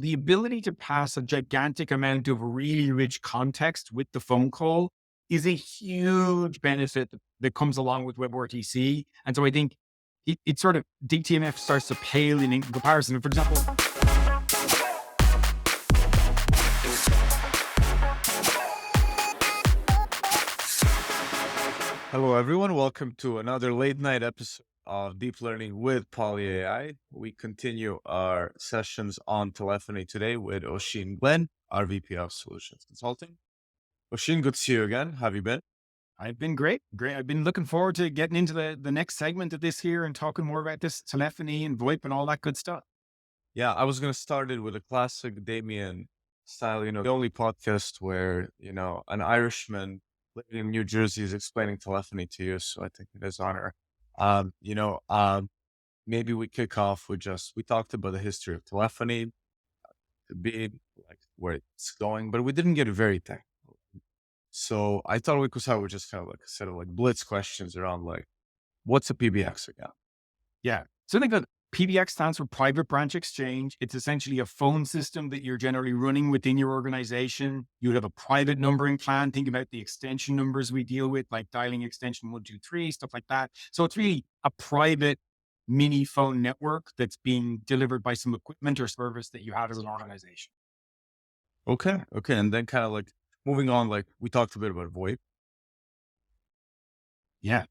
the ability to pass a gigantic amount of really rich context with the phone call is a huge benefit that comes along with WebRTC. And so I think it sort of DTMF starts to pale in comparison. For example, Hello, everyone. Welcome to another late night episode of Deep Learning with PolyAI. We continue our sessions on telephony today with Oisin Glenn, our VP of Solutions Consulting. Oisin, good to see you again. How have you been? I've been great. Great. I've been looking forward to getting into the next segment of this here and talking more about this telephony and VoIP and all that good stuff. Yeah, I was going to start it with a classic Damien style, the only podcast where, an Irishman living in New Jersey is explaining telephony to you. So I think it is honor. Um, you know, um, Maybe we kick off with we talked about the history of telephony, to be like where it's going, but we didn't get very technical. So I thought we could start with just kind of like a set of like blitz questions around like, what's a PBX again? Yeah. So I think that PBX stands for Private Branch Exchange. It's essentially a phone system that you're generally running within your organization. You would have a private numbering plan. Think about the extension numbers we deal with, like dialing extension 123, stuff like that. So it's really a private mini phone network that's being delivered by some equipment or service that you have as an organization. Okay. Okay. And then kind of like moving on, like we talked a bit about VoIP. Yeah.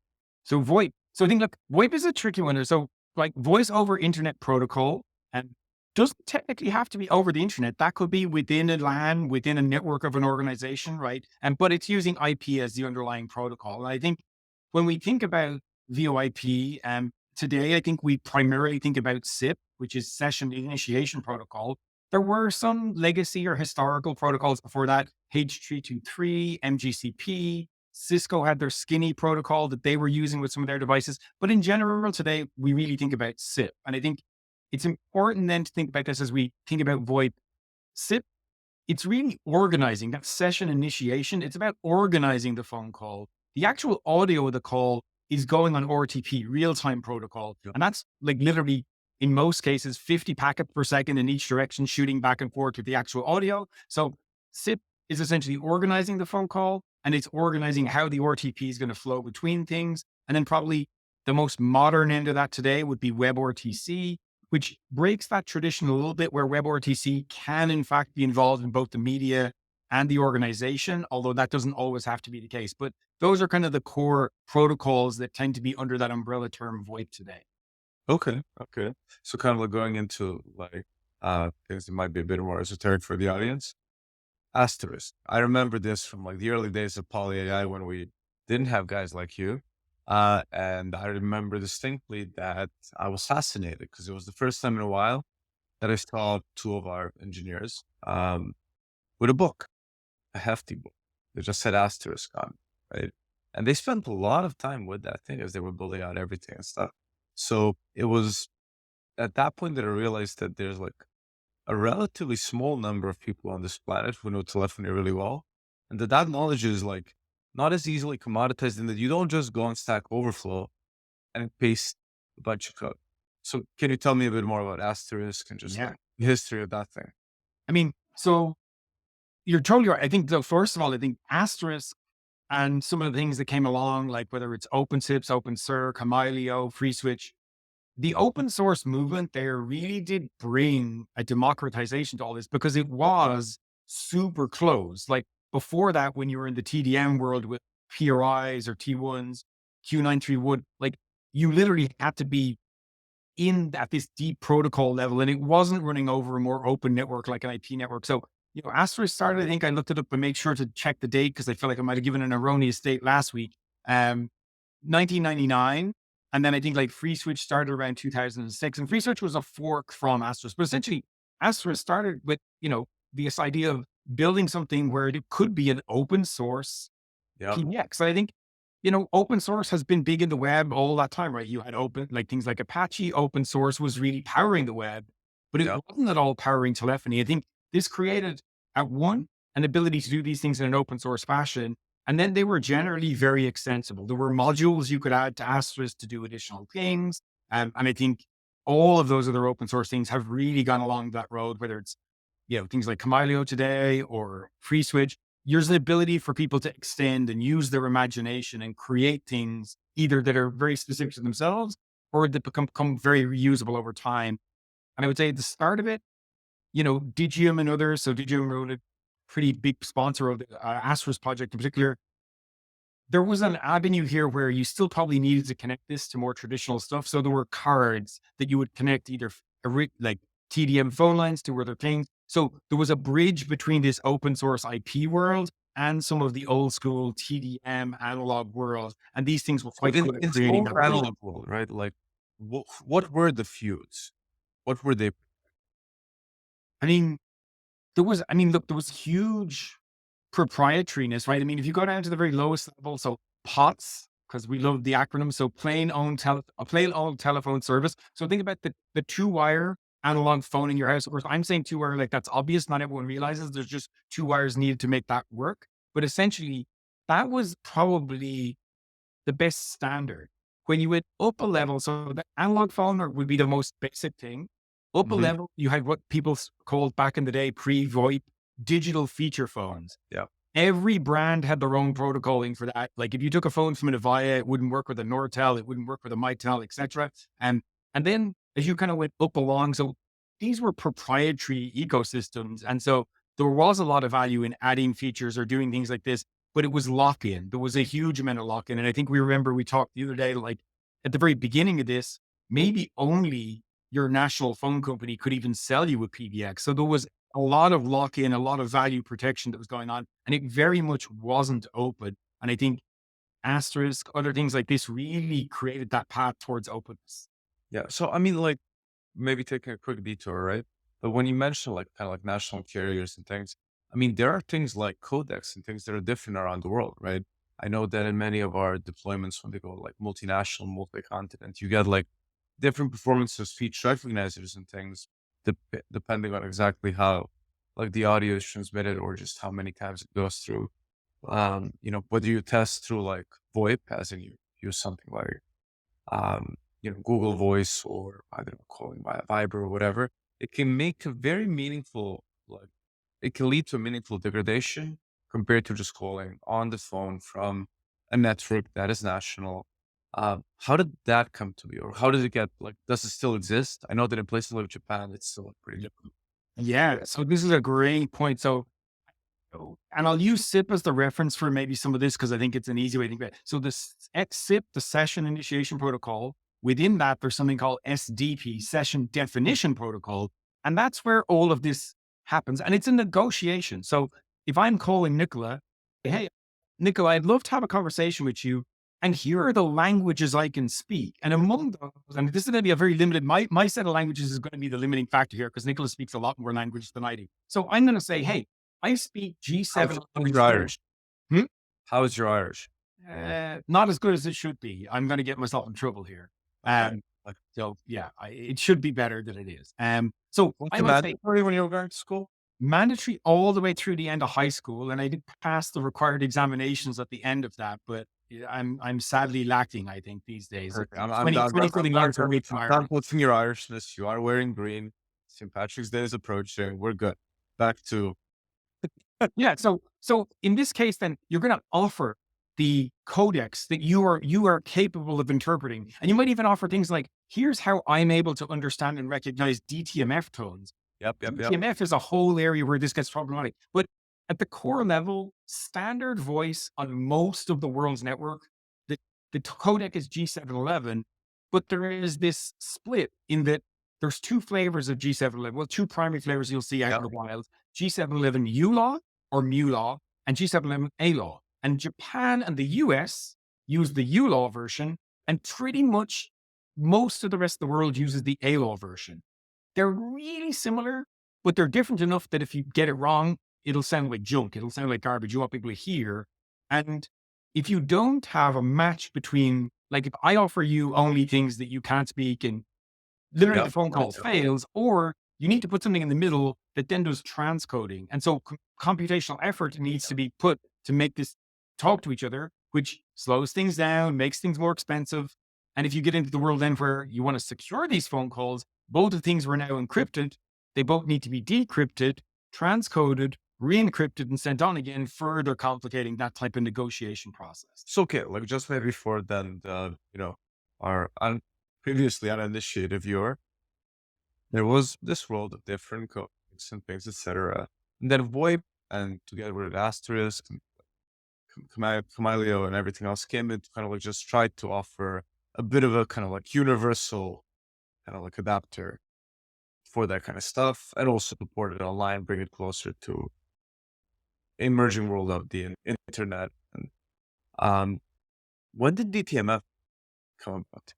So VoIP. So I think, look, VoIP is a tricky one. So like voice over internet protocol and doesn't technically have to be over the internet. That could be within a LAN, within a network of an organization, right? And but it's using IP as the underlying protocol. And I think when we think about VoIP, today, I think we primarily think about SIP, which is Session Initiation Protocol. There were some legacy or historical protocols before that, H323, MGCP, Cisco had their skinny protocol that they were using with some of their devices. But in general, today, we really think about SIP. And I think it's important then to think about this as we think about VoIP. SIP, it's really organizing that session initiation. It's about organizing the phone call. The actual audio of the call is going on RTP, real time protocol. Yeah. And that's like literally, in most cases, 50 packets per second in each direction, shooting back and forth with the actual audio. So SIP is essentially organizing the phone call and it's organizing how the RTP is going to flow between things. And then probably the most modern end of that today would be WebRTC, which breaks that tradition a little bit where WebRTC can in fact be involved in both the media and the organization, although that doesn't always have to be the case. But those are kind of the core protocols that tend to be under that umbrella term VoIP today. Okay. Okay. So kind of like going into like things that might be a bit more esoteric for the audience. Asterisk. I remember this from like the early days of PolyAI when we didn't have guys like you. And I remember distinctly that I was fascinated because it was the first time in a while that I saw two of our engineers with a book, a hefty book. They just said Asterisk on it, right? And they spent a lot of time with that thing as they were building out everything and stuff. So it was at that point that I realized that there's like a relatively small number of people on this planet who know telephony really well. And that knowledge is like not as easily commoditized in that you don't just go on Stack Overflow and paste a bunch of code. So can you tell me a bit more about Asterisk and just Yeah. like the history of that thing? I mean, so you're totally right. I think, though, first of all, I think Asterisk and some of the things that came along, like whether it's OpenSIPs, OpenCir, Camilio, FreeSwitch, the open source movement there really did bring a democratization to all this because it was super closed. Like before that, when you were in the TDM world with PRIs or T1s, Q93 would, like, you literally had to be in at this deep protocol level and it wasn't running over a more open network like an IP network. So, Asterisk started, I think I looked it up and made sure to check the date because I feel like I might have given an erroneous date last week. 1999. And then I think like FreeSwitch started around 2006 and FreeSwitch was a fork from Asterisk, but essentially Asterisk started with, this idea of building something where it could be an open source Yeah. PBX. I think, open source has been big in the web all that time, right? You had like things like Apache, open source was really powering the web, but it Yeah. wasn't at all powering telephony. I think this created an ability to do these things in an open source fashion. And then they were generally very extensible. There were modules you could add to Asterisk to do additional things. And I think all of those other open source things have really gone along that road, whether it's things like Camilio today or FreeSwitch, there's the ability for people to extend and use their imagination and create things either that are very specific to themselves or that become very reusable over time. And I would say at the start of it, Digium and others. So Digium were a pretty big sponsor of the Asterisk project in particular. There was an avenue here where you still probably needed to connect this to more traditional stuff. So there were cards that you would connect either like TDM phone lines to other things. So there was a bridge between this open source IP world and some of the old school TDM analog world. And these things were quite good at In the creating old that bridge. analog world, right? Like, what were the feuds? What were they? I mean, look, there was huge proprietariness, right? I mean, if you go down to the very lowest level, so POTS, because we love the acronym, so plain old telephone service. So think about the two wire analog phone in your house. Of course, I'm saying two wire, like that's obvious. Not everyone realizes there's just two wires needed to make that work. But essentially, that was probably the best standard. When you went up a level, so the analog phone would be the most basic thing. Up a Mhm. level, you had what people called back in the day pre-VoIP digital feature phones. Yeah. Every brand had their own protocoling for that. Like if you took a phone from an Avaya, it wouldn't work with a Nortel, it wouldn't work with a Mitel, etc. And then as you kind of went up along, so these were proprietary ecosystems, and so there was a lot of value in adding features or doing things like this. But it was lock in. There was a huge amount of lock in, and I think we talked the other day, like at the very beginning of this, maybe only your national phone company could even sell you a PBX. So there was a lot of lock in, a lot of value protection that was going on, and it very much wasn't open. And I think Asterisk, other things like this really created that path towards openness. Yeah. So, I mean, like, maybe taking a quick detour, right? But when you mention like kind of like national carriers and things, I mean, there are things like codecs and things that are different around the world, right? I know that in many of our deployments, when they go like multinational, multi-continent, you get like different performances, speech recognizers and things, depending on exactly how like the audio is transmitted or just how many times it goes through. Whether you test through like VoIP, as in you use something like Google Voice or I don't know, calling via Viber or whatever, it can make a very meaningful, like, it can lead to a meaningful degradation compared to just calling on the phone from a network that is national. How did that come to be, or how did it get, like, does it still exist? I know that in places like Japan, it's still pretty difficult. Yeah. So this is a great point. And I'll use SIP as the reference for maybe some of this because I think it's an easy way to think about it. So the SIP, the session initiation protocol, within that, there's something called SDP, session definition protocol. And that's where all of this happens. And it's a negotiation. So if I'm calling Nikola, hey, Nikola, I'd love to have a conversation with you. And here are the languages I can speak. And among those, and this is going to be a very limited, my set of languages is going to be the limiting factor here because Nikola speaks a lot more languages than I do. So I'm going to say, hey, I speak G7 How's language your French. Irish? Hmm? How is your Irish? Not as good as it should be. I'm going to get myself in trouble here. Okay. Like, So yeah, it should be better than it is. So was I it might say mandatory when you were going to school? mandatory all the way through the end of high school, and I did pass the required examinations at the end of that. But yeah, I'm sadly lacking. I think these days, Perfect. I'm 20 done. 20 something learned to read from I'm done Ireland. putting your Irishness. You are wearing green. St. Patrick's Day is approaching. We're good. Back to Yeah. So in this case, then you're going to offer the codecs that you are capable of interpreting, and you might even offer things like, "Here's how I'm able to understand and recognize DTMF tones." yep. DTMF is a whole area where this gets problematic, but at the core level, standard voice on most of the world's network, the the codec is G711, but there is this split in that there's two flavors of G711. Well, two primary flavors you'll see out in Yep. the wild: G711 ULAW or MULAW, and G711 ALAW. And Japan and the US use the ULAW version, and pretty much most of the rest of the world uses the ALAW version. They're really similar, but they're different enough that if you get it wrong, it'll sound like junk. It'll sound like garbage. You want people to hear. And if you don't have a match between, like, if I offer you only things that you can't speak and literally the Yep. phone call fails, or you need to put something in the middle that then does transcoding. And so computational effort needs to be put to make this talk to each other, which slows things down, makes things more expensive. And if you get into the world then where you want to secure these phone calls, both the things were now encrypted. They both need to be decrypted. transcoded, re-encrypted, and sent on again, further complicating that type of negotiation process. So, okay, like just maybe for then, our previously uninitiated viewer, there was this world of different codes and things, etc. And then VoIP and together with Asterisk and Camilio and everything else came in to kind of like just try to offer a bit of a kind of like universal kind of like adapter for that kind of stuff, and also support it online, bring it closer to emerging world of the internet. And when did DTMF come about?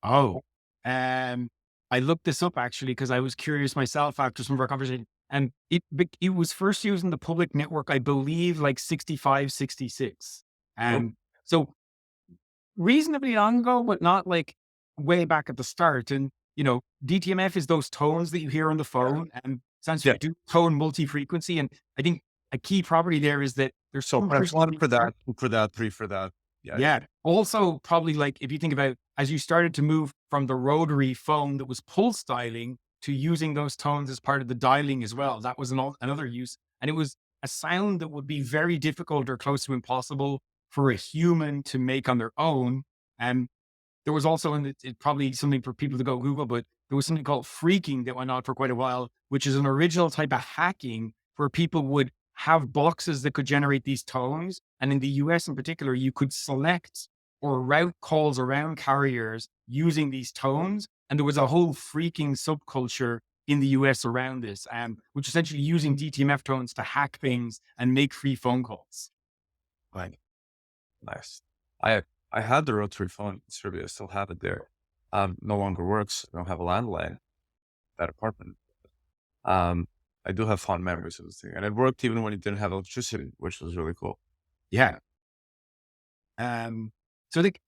Oh, I looked this up actually because I was curious myself after some of our conversation. And it was first used in the public network, I believe, like 65, 66. Oh, So reasonably long ago, but not like way back at the start. And, DTMF is those tones that you hear on the phone and stands for yeah. dual tone multi-frequency. And I think a key property there is that there's So so press one for that, two for that, three for that. Yeah. yeah. Also, probably like if you think about as you started to move from the rotary phone that was pulse dialing to using those tones as part of the dialing as well, that was another use. And it was a sound that would be very difficult or close to impossible for a human to make on their own. And there was also, and it's probably something for people to go Google, but there was something called phreaking that went on for quite a while, which is an original type of hacking where people would have boxes that could generate these tones. And in the US in particular, you could select or route calls around carriers using these tones. And there was a whole phreaking subculture in the US around this, which essentially using DTMF tones to hack things and make free phone calls. Right. Nice. I had the rotary phone in Serbia. I still have it there. No longer works. I don't have a landline. That apartment. I do have fond memories of this thing, and it worked even when it didn't have electricity, which was really cool. Yeah. So I think,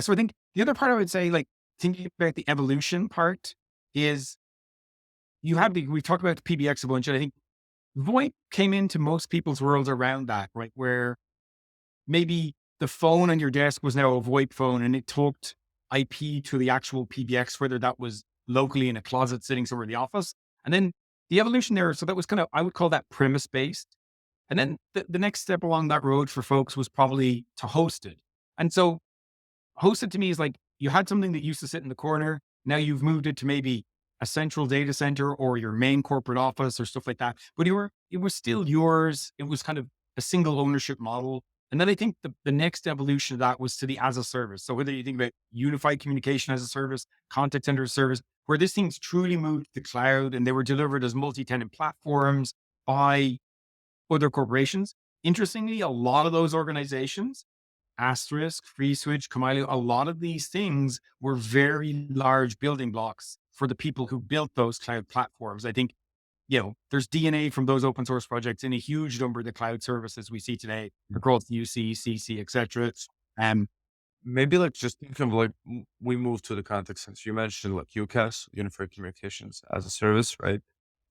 so I think the other part I would say, like thinking about the evolution part is we've talked about the PBX a bunch, and I think VoIP came into most people's worlds around that, right? Where maybe the phone on your desk was now a VoIP phone and it talked IP to the actual PBX, whether that was locally in a closet sitting somewhere in the office. And then the evolution there, so that was kind of, I would call that premise based. And then the next step along that road for folks was probably to host it. And so hosted to me is like you had something that used to sit in the corner. Now you've moved it to maybe a central data center or your main corporate office or stuff like that. But it was still yours. It was kind of a single ownership model. And then I think the next evolution of that was to the as a service. So whether you think about unified communication as a service, contact center as a service, where these things truly moved to the cloud and they were delivered as multi-tenant platforms by other corporations. Interestingly, a lot of those organizations, Asterisk, FreeSwitch, Camilio, a lot of these things were very large building blocks for the people who built those cloud platforms. I think, there's DNA from those open source projects in a huge number of the cloud services we see today across UC, CC, etc. Um, Maybe like just think of like we move to the context sense. You mentioned like UCaaS, Unified Communications as a Service, right?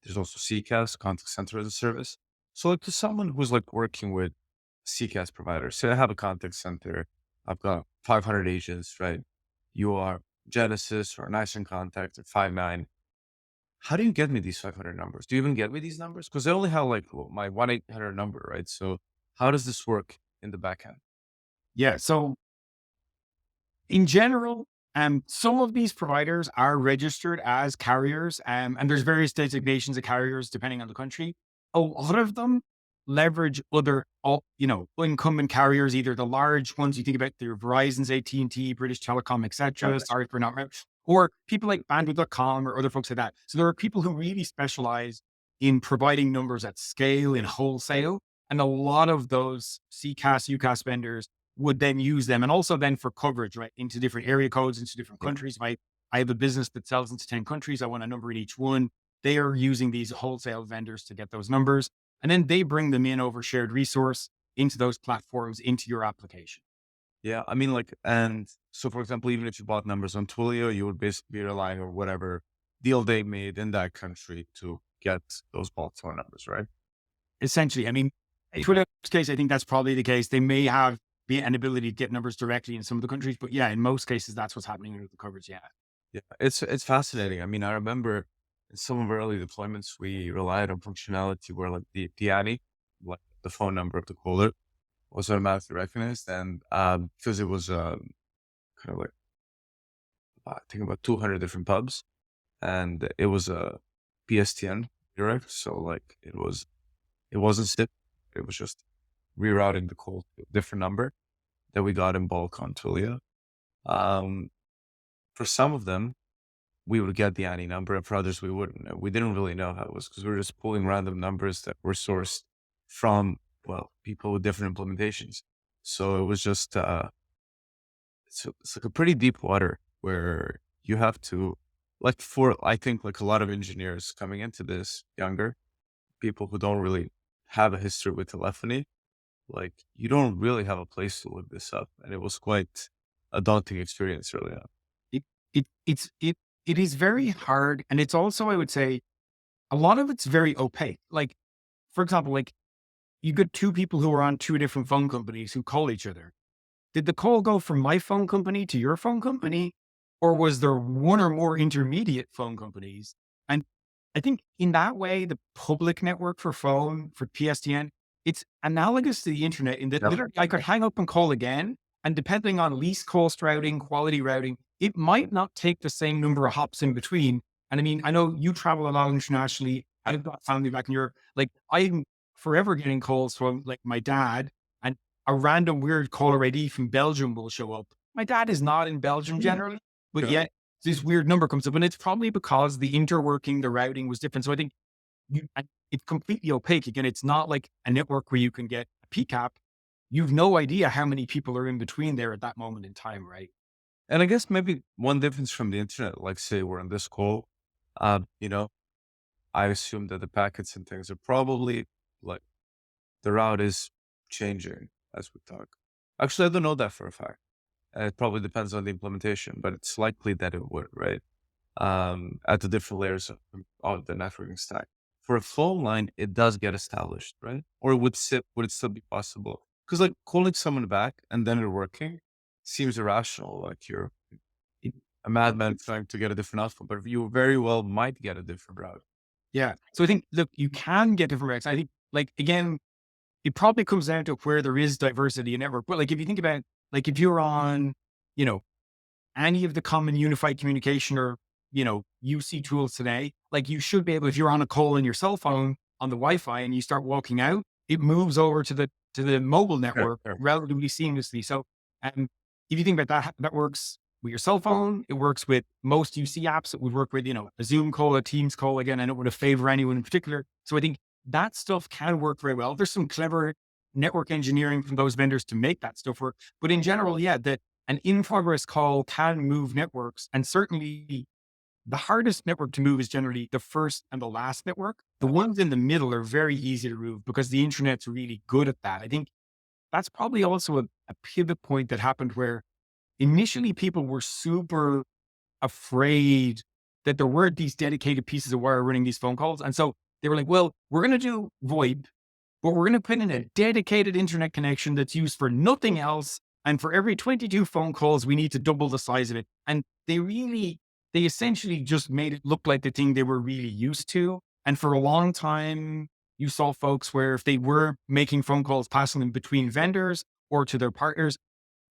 There's also CCaaS, Contact Center as a Service. So like to someone who's like working with CCaaS provider, say I have a contact center, I've got 500 agents, right? You are Genesis or Nice and Contact or Five9. How do you get me these 500 numbers? Do you even get me these numbers? Because I only have like my 1-800 number, right? So how does this work in the back end? yeah. So in general, some of these providers are registered as carriers, and there's various designations of carriers depending on the country. A lot of them leverage other, incumbent carriers, either the large ones you think about, their Verizon's, AT&T, British Telecom, etc. Sorry for not, or people like Bandwidth.com or other folks like that. So there are people who really specialize in providing numbers at scale in wholesale, and a lot of those CCaaS, UCaaS vendors would then use them. And also then for coverage, right, into different area codes, into different countries. Right? I have a business that sells into 10 countries. I want a number in each one. They are using these wholesale vendors to get those numbers. And then they bring them in over shared resource into those platforms, into your application. Yeah, I mean, like, and so for example, even if you bought numbers on Twilio, you would basically be relying on whatever deal they made in that country to get those bulk phone numbers, right? Essentially, I mean, in Twitter's case, I think that's probably the case. They may have an ability to get numbers directly in some of the countries, but yeah, in most cases, that's what's happening with the coverage. Yeah. Yeah, it's fascinating. I mean, I remember in some of our early deployments, we relied on functionality where like the ANI, like the phone number of the caller, was automatically recognized. And because it was kind of like, I think about 200 different pubs, and it was a PSTN direct. So like it wasn't SIP. It was just rerouting the call to a different number that we got in bulk on Twilio. For some of them, we would get the ANI number, and for others, we wouldn't. We didn't really know how it was because we were just pulling random numbers that were sourced from, well, people with different implementations. So it was just, it's like a pretty deep water where you have to, like for, I think like a lot of engineers coming into this, younger people who don't really have a history with telephony, like you don't really have a place to look this up. And it was quite a daunting experience early on. It, it is very hard. And it's also, I would say, a lot of it's very opaque. Like, for example, like you get two people who are on two different phone companies who call each other. Did the call go from my phone company to your phone company? Or was there one or more intermediate phone companies? And I think in that way, the public network for phone, for PSTN, it's analogous to the internet in that Yep. literally I could hang up and call again. And depending on least cost routing, quality routing, it might not take the same number of hops in between. And I mean, I know you travel a lot internationally. I've got family back in Europe. Like I'm forever getting calls from like my dad, and a random weird caller ID from Belgium will show up. My dad is not in Belgium generally, but Okay. yet this weird number comes up, and it's probably because the interworking, the routing was different. So I think it's completely opaque. Again, it's not like a network where you can get a PCAP. You've no idea how many people are in between there at that moment in time, right? And I guess maybe one difference from the internet, like say we're on this call, you know, I assume that the packets and things are probably like the route is changing as we talk. Actually, I don't know that for a fact. It probably depends on the implementation, but it's likely that it would, right? At the different layers of the networking stack. For a phone line, it does get established, right? Or would it still be possible? Because like calling someone back and then it working seems irrational. Like you're a madman trying to get a different outcome, but you very well might get a different route. Yeah. So I think, look, you can get different routes. I think, like, again, it probably comes down to where there is diversity in network. But like, if you think about, like, if you're on, you know, any of the common unified communication or, UC tools today, like you should be able, if you're on a call in your cell phone on the Wi-Fi and you start walking out, it moves over to the mobile Sure, network sure. relatively seamlessly. So, if you think about that, that works with your cell phone. It works with most UC apps. It would work with, a Zoom call, a Teams call. Again, I don't want to favor anyone in particular. So I think that stuff can work very well. There's some clever network engineering from those vendors to make that stuff work. But in general, yeah, that an in-progress call can move networks. And certainly the hardest network to move is generally the first and the last network. The ones in the middle are very easy to move because the internet's really good at that. I think that's probably also a pivot point that happened where initially people were super afraid that there weren't these dedicated pieces of wire running these phone calls. And so they were like, well, we're going to do VoIP, but we're going to put in a dedicated internet connection that's used for nothing else. And for every 22 phone calls, we need to double the size of it. And they essentially just made it look like the thing they were really used to. And for a long time, you saw folks where if they were making phone calls, passing them between vendors or to their partners,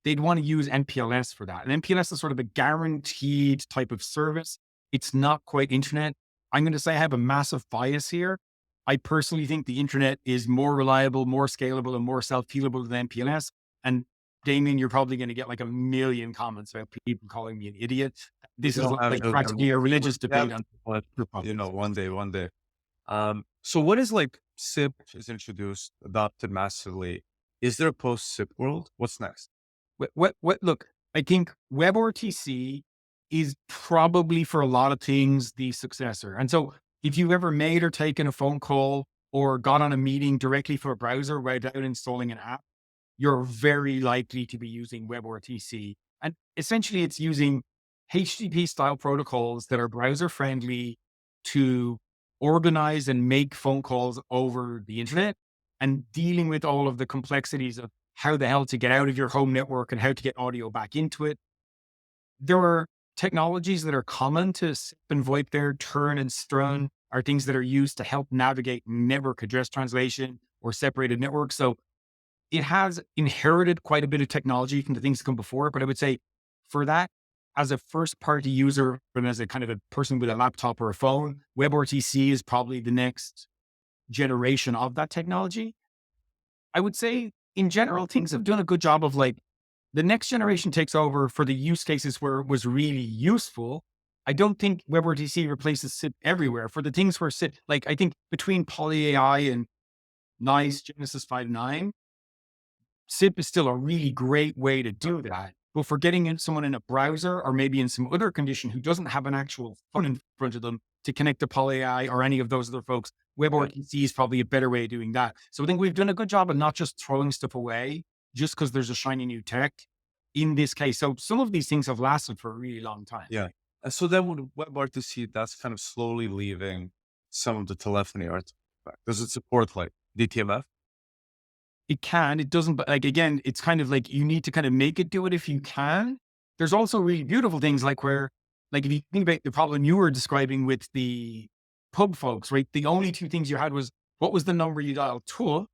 they'd want to use MPLS for that. And MPLS is sort of a guaranteed type of service. It's not quite internet. I'm going to say I have a massive bias here. I personally think the internet is more reliable, more scalable, and more self-healable than MPLS. And Damien, you're probably going to get like a million comments about people calling me an idiot. This is No, like absolutely. practically a religious Yeah, debate on. but one day, one day. So what is like SIP is introduced, adopted massively? Is there a post SIP world? What's next? Look, I think WebRTC is probably for a lot of things the successor. And so if you've ever made or taken a phone call or got on a meeting directly from a browser without installing an app, you're very likely to be using WebRTC. And essentially it's using HTTP style protocols that are browser friendly to organize and make phone calls over the internet and dealing with all of the complexities of how the hell to get out of your home network and how to get audio back into it. There are technologies that are common to SIP and VoIP there, turn and strun, are things that are used to help navigate network address translation or separated networks. So it has inherited quite a bit of technology from the things that come before it. But I would say for that, as a first party user, and as a kind of a person with a laptop or a phone, WebRTC is probably the next generation of that technology. I would say in general, things have done a good job of like the next generation takes over for the use cases where it was really useful. I don't think WebRTC replaces SIP everywhere. For the things where SIP, like I think between PolyAI and Nice Genesis 5.9, SIP is still a really great way to do that. But for getting in someone in a browser or maybe in some other condition who doesn't have an actual phone in front of them to connect to PolyAI or any of those other folks, WebRTC is probably a better way of doing that. So I think we've done a good job of not just throwing stuff away just because there's a shiny new tech in this case. So some of these things have lasted for a really long time. Yeah. And so then with WebRTC, that's kind of slowly leaving some of the telephony artifacts. Does it support like DTMF? It can, it doesn't, but like, again, it's kind of like you need to kind of make it do it if you can. There's also really beautiful things like where, like if you think about the problem you were describing with the pub folks, right? The only two things you had was what was the number you dialed to,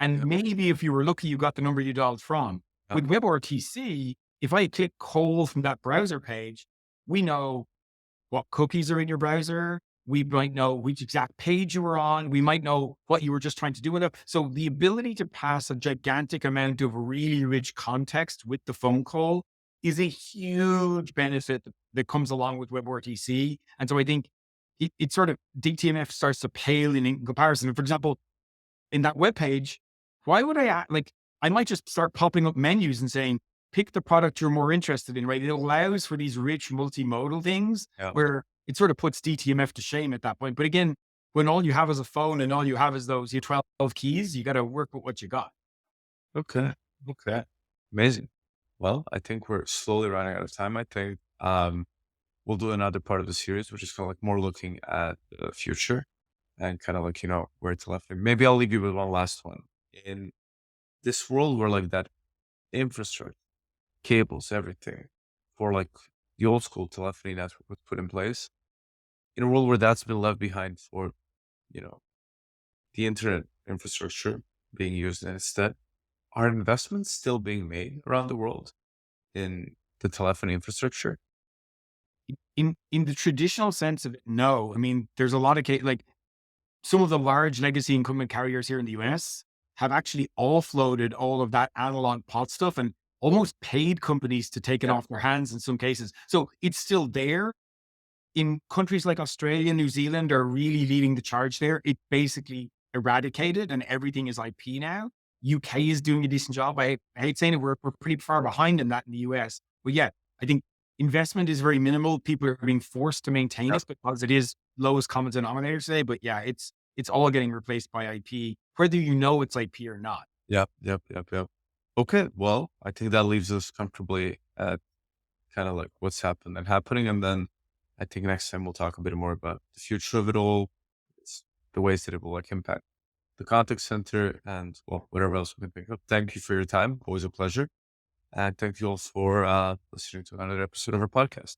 and Yeah. maybe if you were lucky, you got the number you dialed from. With WebRTC, if I click call from that browser page, we know what cookies are in your browser. We might know which exact page you were on. We might know what you were just trying to do with it. So the ability to pass a gigantic amount of really rich context with the phone call is a huge benefit that comes along with WebRTC. And so I think it sort of DTMF starts to pale in comparison. For example, in that web page, why would like, I might just start popping up menus and saying, pick the product you're more interested in, right? It allows for these rich multimodal things Yeah. where it sort of puts DTMF to shame at that point. But again, when all you have is a phone and all you have is those your 12 keys, you got to work with what you got. Okay. Okay. Amazing. Well, I think we're slowly running out of time. I think we'll do another part of the series, which is kind of like more looking at the future and kind of like, where it's left. Maybe I'll leave you with one last one. In this world where like that infrastructure, cables, everything for like the old school telephony network was put in place, in a world where that's been left behind for, you know, the internet infrastructure being used instead, are investments still being made around the world in the telephony infrastructure? In the traditional sense of it, no. I mean, there's a lot of like some of the large legacy incumbent carriers here in the US have actually offloaded all of that analog pot stuff and almost paid companies to take it off their hands in some cases. So it's still there. In countries like Australia, New Zealand are really leading the charge there. It basically eradicated and everything is IP now. UK is doing a decent job. I hate saying it, we're pretty far behind in that in the US. But yeah, I think investment is very minimal. People are being forced to maintain it because it is lowest common denominator today. But yeah, it's all getting replaced by IP, whether you know it's IP or not. Yep. Okay. Well, I think that leaves us comfortably at kind of like what's happened and happening. And then I think next time we'll talk a bit more about the future of it all, the ways that it will like impact the contact center and well, whatever else we can think of. Thank you for your time. Always a pleasure. And thank you all for listening to another episode of our podcast.